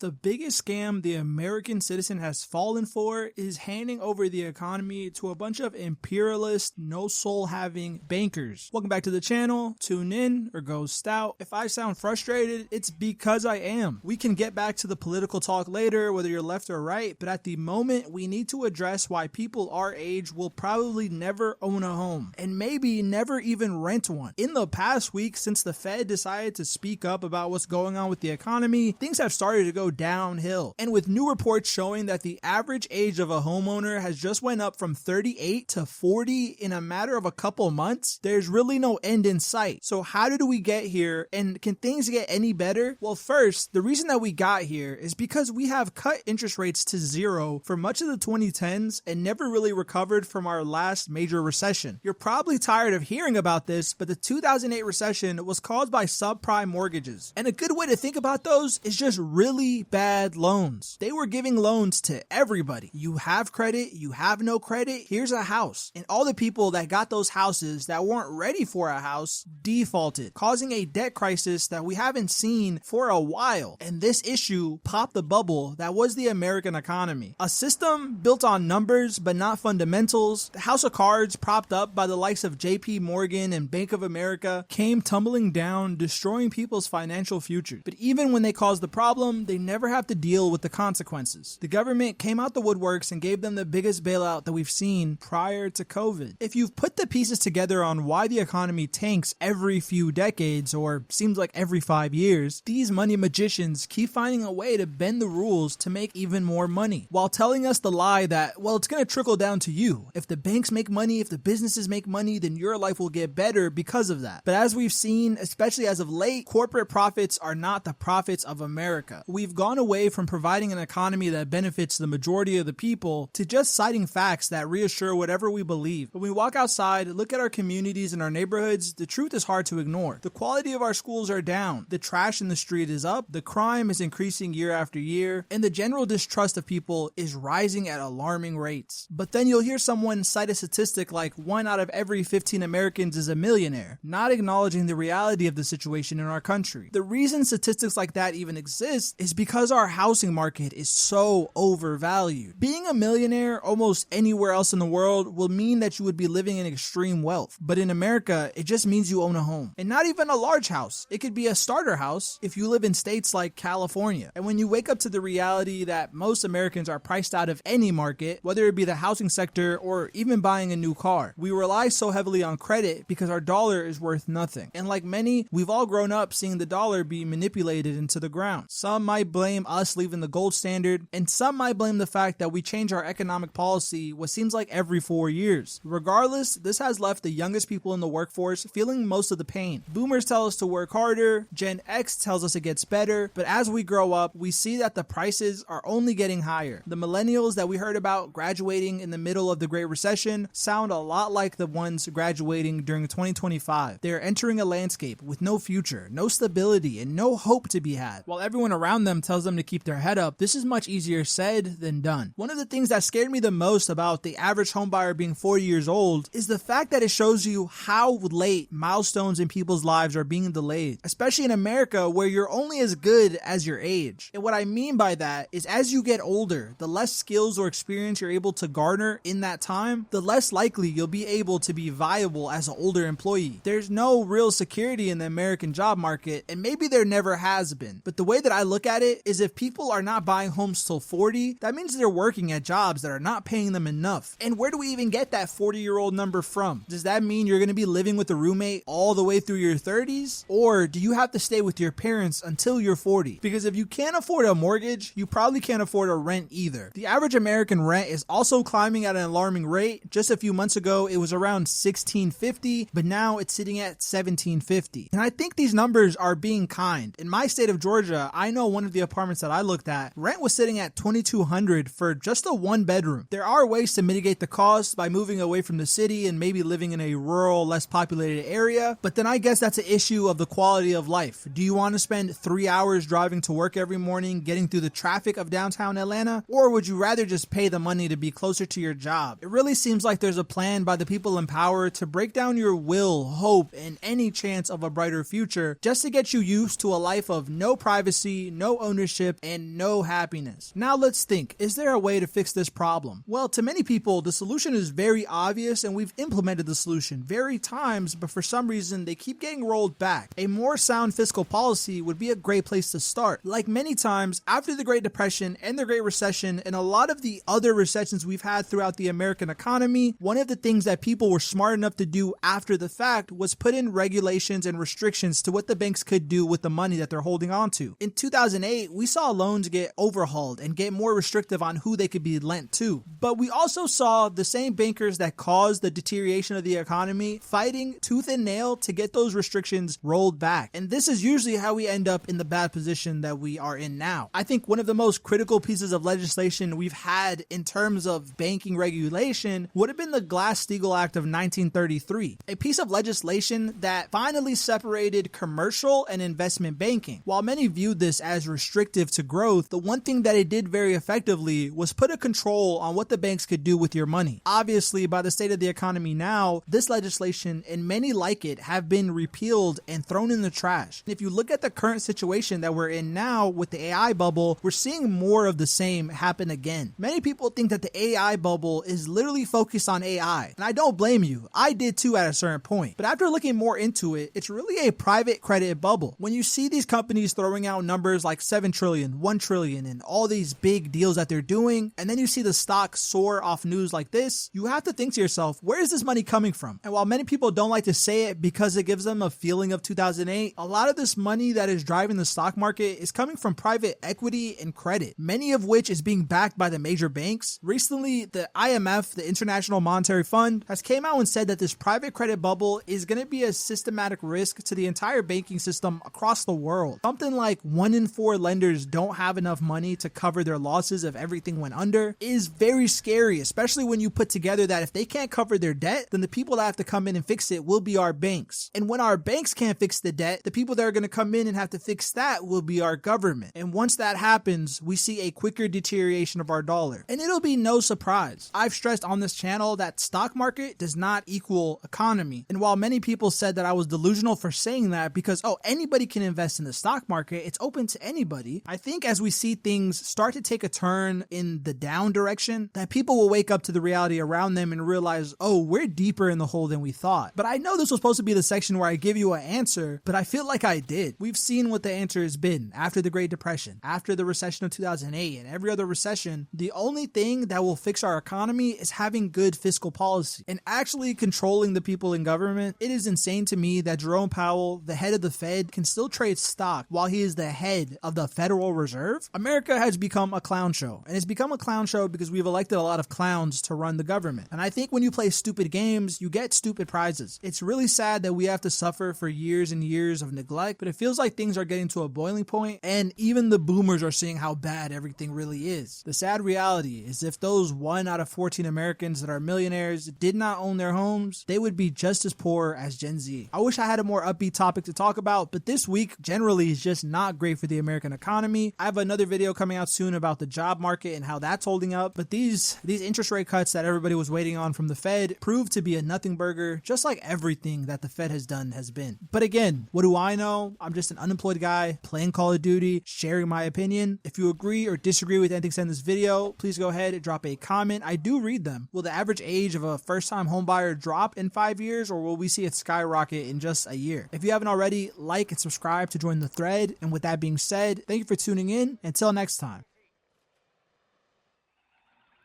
The biggest scam the American citizen has fallen for is handing over the economy to a bunch of imperialist, no soul having bankers. Welcome back to the channel. Tune in or go stout. If I sound frustrated, it's because I am. We can get back to the political talk later, whether you're left or right, but at the moment, we need to address why people our age will probably never own a home and maybe never even rent one. In the past week, since the Fed decided to speak up about what's going on with the economy, things have started to go downhill. And with new reports showing that the average age of a homeowner has just went up from 38 to 40 in a matter of a couple months, there's really no end in sight. So how did we get here, and can things get any better? Well, first, the reason that we got here is because we have cut interest rates to zero for much of the 2010s and never really recovered from our last major recession. You're probably tired of hearing about this, but the 2008 recession was caused by subprime mortgages. And a good way to think about those is just really bad loans. They were giving loans to everybody. You have credit, you have no credit, here's a house. And all the people that got those houses that weren't ready for a house defaulted, causing a debt crisis that we haven't seen for a while. And this issue popped the bubble that was the American economy. A system built on numbers but not fundamentals. The house of cards propped up by the likes of JP Morgan and Bank of America came tumbling down, destroying people's financial futures. But even when they caused the problem, they never have to deal with the consequences. The government came out the woodworks and gave them the biggest bailout that we've seen prior to COVID. If you've put the pieces together on why the economy tanks every few decades, or seems like every 5 years, these money magicians keep finding a way to bend the rules to make even more money, while telling us the lie that, well, it's going to trickle down to you. If the banks make money, if the businesses make money, then your life will get better because of that. But as we've seen, especially as of late, corporate profits are not the profits of America. We've gone away from providing an economy that benefits the majority of the people to just citing facts that reassure whatever we believe. When we walk outside, look at our communities and our neighborhoods, the truth is hard to ignore. The quality of our schools are down, the trash in the street is up, the crime is increasing year after year, and the general distrust of people is rising at alarming rates. But then you'll hear someone cite a statistic like 1 out of every 15 Americans is a millionaire, not acknowledging the reality of the situation in our country. The reason statistics like that even exist is because our housing market is so overvalued. Being a millionaire almost anywhere else in the world will mean that you would be living in extreme wealth. But in America, it just means you own a home. And not even a large house. It could be a starter house if you live in states like California. And when you wake up to the reality that most Americans are priced out of any market, whether it be the housing sector or even buying a new car, we rely so heavily on credit because our dollar is worth nothing. And like many, we've all grown up seeing the dollar be manipulated into the ground. Some might blame us leaving the gold standard, and some might blame the fact that we change our economic policy what seems like every 4 years. Regardless, this has left the youngest people in the workforce feeling most of the pain. Boomers tell us to work harder, Gen X tells us it gets better, but as we grow up, we see that the prices are only getting higher. The millennials that we heard about graduating in the middle of the Great Recession sound a lot like the ones graduating during 2025. They're entering a landscape with no future, no stability, and no hope to be had. While everyone around them tells them to keep their head up, this is much easier said than done. One of the things that scared me the most about the average homebuyer being 40 years old is the fact that it shows you how late milestones in people's lives are being delayed, especially in America where you're only as good as your age. And what I mean by that is as you get older, the less skills or experience you're able to garner in that time, the less likely you'll be able to be viable as an older employee. There's no real security in the American job market, and maybe there never has been. But the way that I look at it is if people are not buying homes till 40, that means they're working at jobs that are not paying them enough. And where do we even get that 40-year-old number from? Does that mean you're going to be living with a roommate all the way through your 30s? Or do you have to stay with your parents until you're 40? Because if you can't afford a mortgage, you probably can't afford a rent either. The average American rent is also climbing at an alarming rate. Just a few months ago, it was around $1,650, but now it's sitting at $1,750. And I think these numbers are being kind. In my state of Georgia, I know one of the apartments that I looked at, rent was sitting at $2,200 for just a 1-bedroom. There are ways to mitigate the cost by moving away from the city and maybe living in a rural, less populated area, but then I guess that's an issue of the quality of life. Do you want to spend 3 hours driving to work every morning, getting through the traffic of downtown Atlanta, or would you rather just pay the money to be closer to your job? It really seems like there's a plan by the people in power to break down your will, hope, and any chance of a brighter future just to get you used to a life of no privacy, no ownership, ownership, and no happiness. Now let's think, is there a way to fix this problem? Well, to many people, the solution is very obvious and we've implemented the solution very times, but for some reason they keep getting rolled back. A more sound fiscal policy would be a great place to start. Like many times, after the Great Depression and the Great Recession and a lot of the other recessions we've had throughout the American economy, one of the things that people were smart enough to do after the fact was put in regulations and restrictions to what the banks could do with the money that they're holding on to. In 2008, we saw loans get overhauled and get more restrictive on who they could be lent to. But we also saw the same bankers that caused the deterioration of the economy fighting tooth and nail to get those restrictions rolled back. And this is usually how we end up in the bad position that we are in now. I think one of the most critical pieces of legislation we've had in terms of banking regulation would have been the Glass-Steagall Act of 1933, a piece of legislation that finally separated commercial and investment banking. While many viewed this as restrictive to growth, the one thing that it did very effectively was put a control on what the banks could do with your money. Obviously, by the state of the economy now, this legislation and many like it have been repealed and thrown in the trash. If you look at the current situation that we're in now with the AI bubble, we're seeing more of the same happen again. Many people think that the AI bubble is literally focused on AI, and I don't blame you. I did too at a certain point. But after looking more into it, it's really a private credit bubble. When you see these companies throwing out numbers like 7 trillion, 1 trillion, and all these big deals that they're doing, and then you see the stock soar off news like this, you have to think to yourself, where is this money coming from? And while many people don't like to say it because it gives them a feeling of 2008, a lot of this money that is driving the stock market is coming from private equity and credit, many of which is being backed by the major banks. Recently, the IMF, the International Monetary Fund, has came out and said that this private credit bubble is going to be a systematic risk to the entire banking system across the world. Something like 1 in 4 lenders don't have enough money to cover their losses if everything went under is very scary, especially when you put together that if they can't cover their debt, then the people that have to come in and fix it will be our banks. And when our banks can't fix the debt, the people that are going to come in and have to fix that will be our government. And once that happens, we see a quicker deterioration of our dollar. And it'll be no surprise. I've stressed on this channel that stock market does not equal economy. And while many people said that I was delusional for saying that because, oh, anybody can invest in the stock market, it's open to anybody, I think as we see things start to take a turn in the down direction, that people will wake up to the reality around them and realize, oh, we're deeper in the hole than we thought. But I know this was supposed to be the section where I give you an answer, but I feel like I did. We've seen what the answer has been after the Great Depression, after the recession of 2008, and every other recession. The only thing that will fix our economy is having good fiscal policy and actually controlling the people in government. It is insane to me that Jerome Powell, the head of the Fed, can still trade stock while he is the head of the Federal Reserve. America has become a clown show, and it's become a clown show because we've elected a lot of clowns to run the government. And I think when you play stupid games, you get stupid prizes. It's really sad that we have to suffer for years and years of neglect, but it feels like things are getting to a boiling point, and even the boomers are seeing how bad everything really is. The sad reality is if those 1 out of 14 Americans that are millionaires did not own their homes, they would be just as poor as Gen Z. I wish I had a more upbeat topic to talk about, but this week generally is just not great for the American economy. I have another video coming out soon about the job market and how that's holding up, but these interest rate cuts that everybody was waiting on from the Fed proved to be a nothing burger, just like everything that the Fed has done has been. But again, what do I know? I'm just an unemployed guy playing Call of Duty, sharing my opinion. If you agree or disagree with anything said in this video, please go ahead and drop a comment. I do read them. Will the average age of a first-time homebuyer drop in 5 years, or will we see it skyrocket in just a year? If you haven't already, like and subscribe to join the thread. And with that being said, thank you for tuning in. Until next time.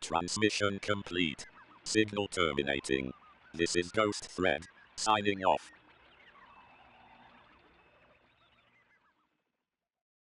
Transmission complete. Signal terminating. This is Ghost Thread, signing off.